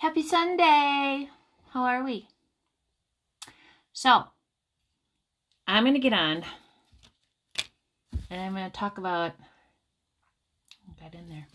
Happy Sunday! How are we? So, I'm going to get on and I'm going to talk about, got in there,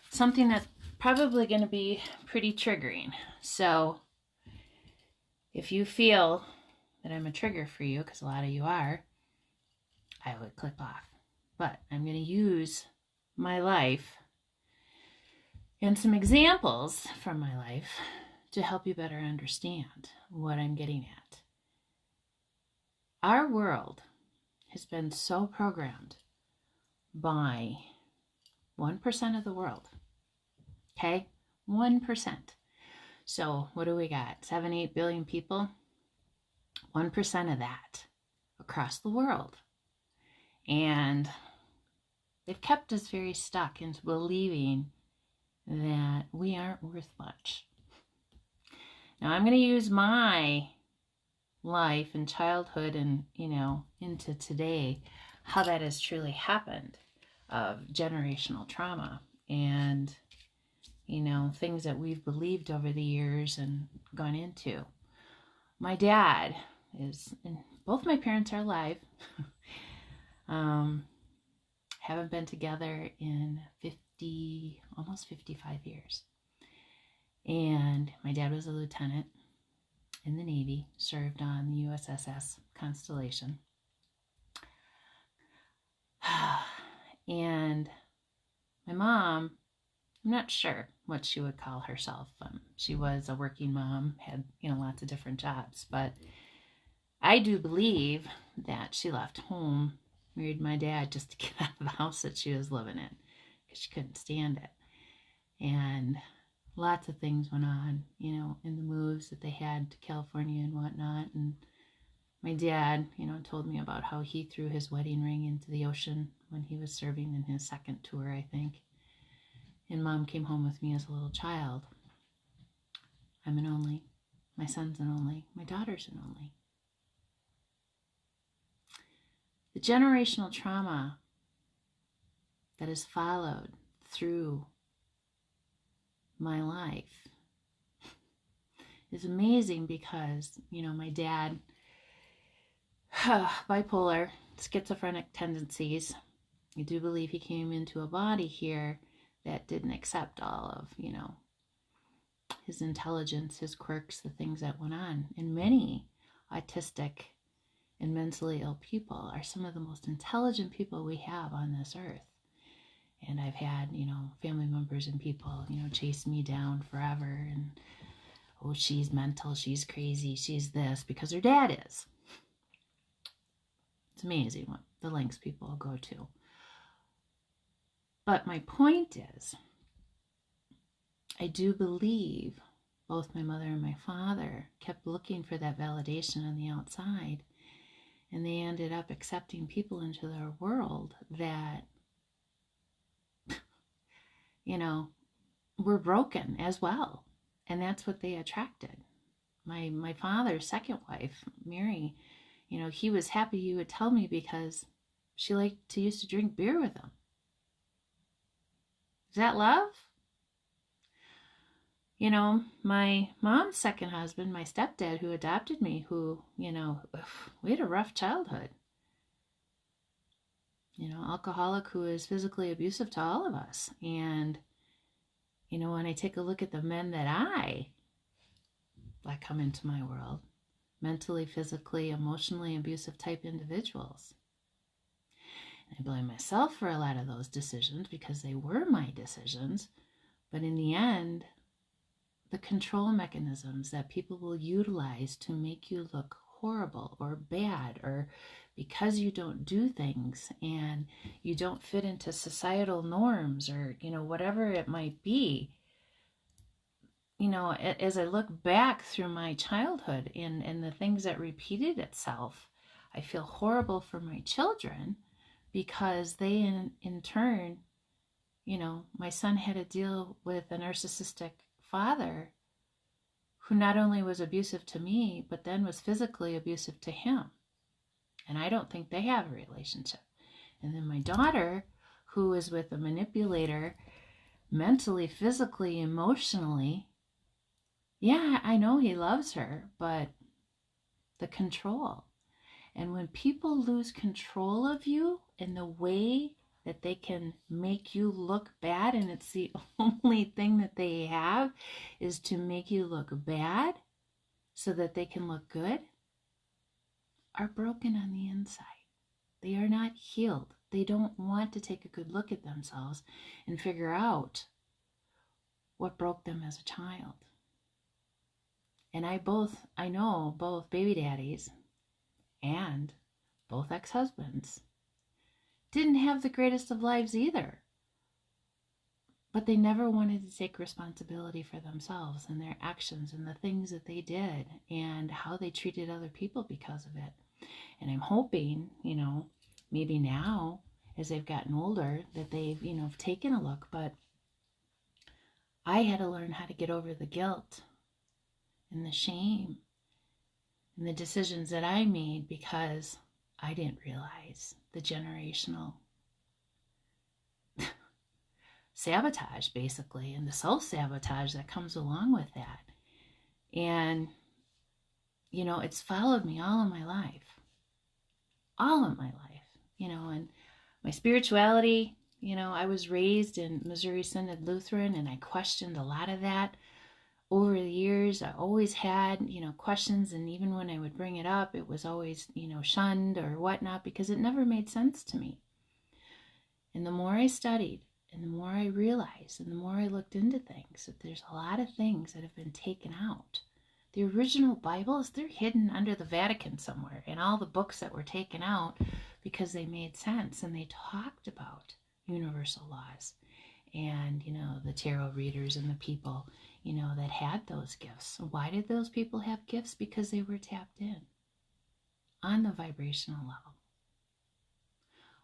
something that's probably going to be pretty triggering. So, if you feel that I'm a trigger for you, because a lot of you are, I would click off. But I'm going to use my life and some examples from my life to help you better understand what I'm getting at. Our world has been so programmed by 1% of the world. Okay? 1%. So what do we got? 7-8 billion people? 1% of that across the world. And they've kept us very stuck into believing that we aren't worth much. Now I'm going to use my life and childhood and, into today, how that has truly happened of generational trauma and, things that we've believed over the years and gone into. My dad is, and both my parents are alive. Haven't been together in almost 55 years. And my dad was a lieutenant in the Navy, served on the USS Constellation. And my mom, I'm not sure what she would call herself. She was a working mom, had, lots of different jobs. But I do believe that she left home, married my dad just to get out of the house that she was living in because she couldn't stand it. And lots of things went on, in the moves that they had to California and whatnot. And my dad, told me about how he threw his wedding ring into the ocean when he was serving in his second tour, I think. And Mom came home with me as a little child. I'm an only. My son's an only. My daughter's an only. The generational trauma that has followed through my life is amazing because, my dad, bipolar, schizophrenic tendencies. I do believe he came into a body here that didn't accept all of, his intelligence, his quirks, the things that went on. And many autistic and mentally ill people are some of the most intelligent people we have on this earth. And I've had, family members and people, chase me down forever. And, oh, she's mental, she's crazy, she's this, because her dad is. It's amazing what the lengths people go to. But my point is, I do believe both my mother and my father kept looking for that validation on the outside. And they ended up accepting people into their world that, were broken as well. And that's what they attracted. My father's second wife, Mary, he was happy you would tell me because she used to drink beer with him. Is that love? My mom's second husband, my stepdad who adopted me, who, we had a rough childhood. Alcoholic who is physically abusive to all of us. And, when I take a look at the men that come into my world, mentally, physically, emotionally abusive type individuals. And I blame myself for a lot of those decisions because they were my decisions. But in the end, the control mechanisms that people will utilize to make you look horrible or bad, or because you don't do things and you don't fit into societal norms, or whatever it might be. As I look back through my childhood and the things that repeated itself, I feel horrible for my children because they in turn, my son had to deal with a narcissistic father who not only was abusive to me, but then was physically abusive to him. And I don't think they have a relationship. And then my daughter, who is with a manipulator, mentally, physically, emotionally, Yeah, I know he loves her, but the control. And when people lose control of you in the way that they can make you look bad, and it's the only thing that they have is to make you look bad so that they can look good, are broken on the inside. They are not healed. They don't want to take a good look at themselves and figure out what broke them as a child. And I know both baby daddies and both ex-husbands didn't have the greatest of lives either. But they never wanted to take responsibility for themselves and their actions and the things that they did and how they treated other people because of it. And I'm hoping, maybe now as they've gotten older that they've, taken a look. But I had to learn how to get over the guilt and the shame and the decisions that I made because I didn't realize the generational sabotage, basically, and the self-sabotage that comes along with that. And, it's followed me all of my life. And my spirituality, I was raised in Missouri Synod Lutheran, and I questioned a lot of that over the years. I always had, questions, and even when I would bring it up, it was always, shunned or whatnot because it never made sense to me. And the more I studied, and the more I realized, and the more I looked into things, that there's a lot of things that have been taken out. The original Bibles, they're hidden under the Vatican somewhere, and all the books that were taken out because they made sense and they talked about universal laws and, the tarot readers and the people, that had those gifts. Why did those people have gifts? Because they were tapped in on the vibrational level.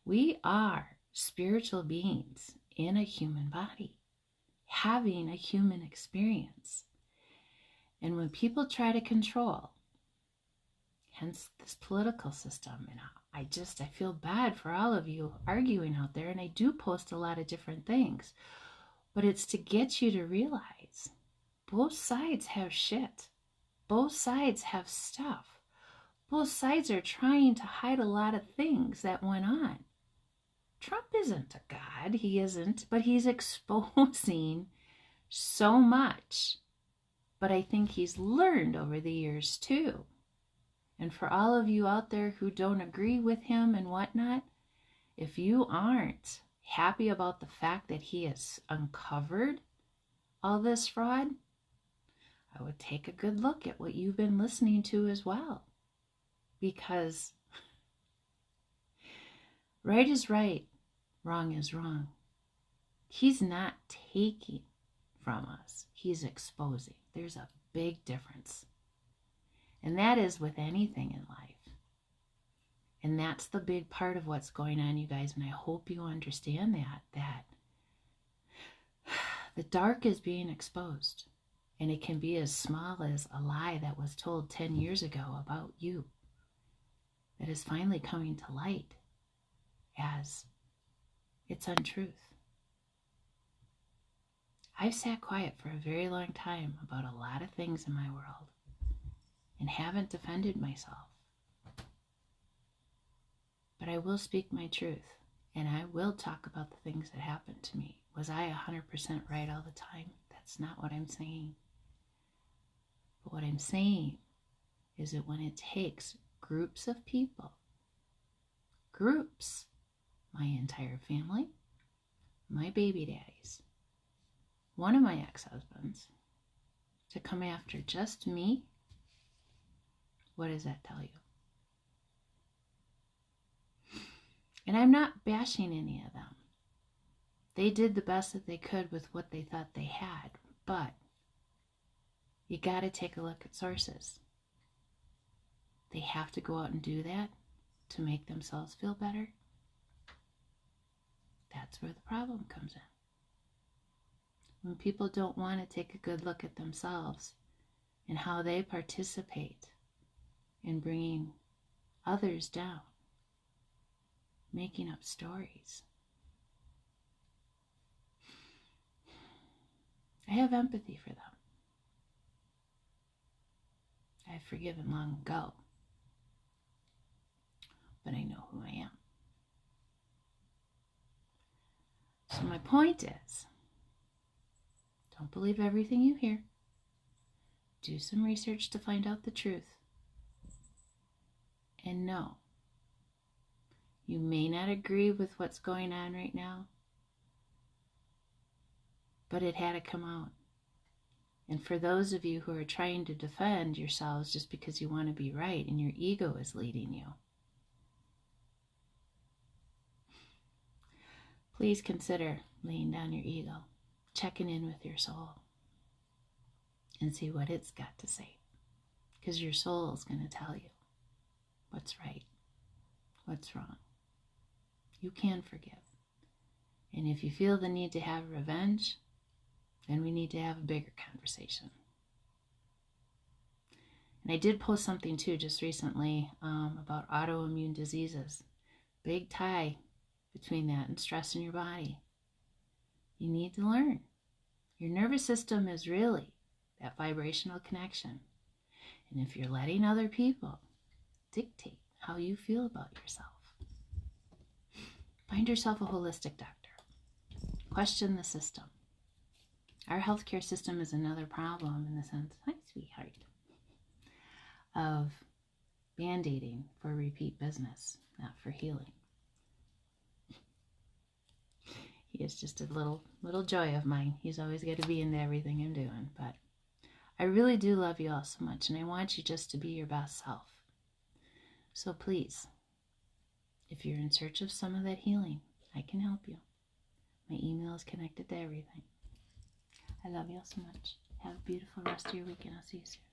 We are spiritual beings in a human body, having a human experience. And when people try to control, hence this political system, and I feel bad for all of you arguing out there, and I do post a lot of different things, but it's to get you to realize both sides have shit. Both sides have stuff. Both sides are trying to hide a lot of things that went on. Trump isn't a god, he isn't, but he's exposing so much. But I think he's learned over the years too. And for all of you out there who don't agree with him and whatnot, if you aren't happy about the fact that he has uncovered all this fraud, I would take a good look at what you've been listening to as well. Because right is right, wrong is wrong. He's not taking from us, he's exposing. There's a big difference. And that is with anything in life. And that's the big part of what's going on, you guys. And I hope you understand that the dark is being exposed. And it can be as small as a lie that was told 10 years ago about you that is finally coming to light as its untruth. I've sat quiet for a very long time about a lot of things in my world and haven't defended myself. But I will speak my truth, and I will talk about the things that happened to me. Was I 100% right all the time? That's not what I'm saying. But what I'm saying is that when it takes groups of people, my entire family, my baby daddies, one of my ex-husbands, to come after just me, what does that tell you? And I'm not bashing any of them. They did the best that they could with what they thought they had, but you got to take a look at sources. They have to go out and do that to make themselves feel better. That's where the problem comes in. When people don't want to take a good look at themselves and how they participate in bringing others down, making up stories. I have empathy for them. I've forgiven long ago. But I know who I am. So my point is, don't believe everything you hear. Do some research to find out the truth. And no, you may not agree with what's going on right now, but it had to come out. And for those of you who are trying to defend yourselves just because you want to be right and your ego is leading you, please consider laying down your ego, checking in with your soul, and see what it's got to say. Because your soul is going to tell you what's right, what's wrong. You can forgive. And if you feel the need to have revenge, then we need to have a bigger conversation. And I did post something too just recently about autoimmune diseases. Big tie between that and stress in your body. You need to learn. Your nervous system is really that vibrational connection. And if you're letting other people dictate how you feel about yourself, find yourself a holistic doctor. Question the system. Our healthcare system is another problem in the sense, hi sweetheart, of band-aiding for repeat business, not for healing. He is just a little joy of mine. He's always got to be into everything I'm doing. But I really do love you all so much, and I want you just to be your best self. So please, if you're in search of some of that healing, I can help you. My email is connected to everything. I love you all so much. Have a beautiful rest of your weekend. I'll see you soon.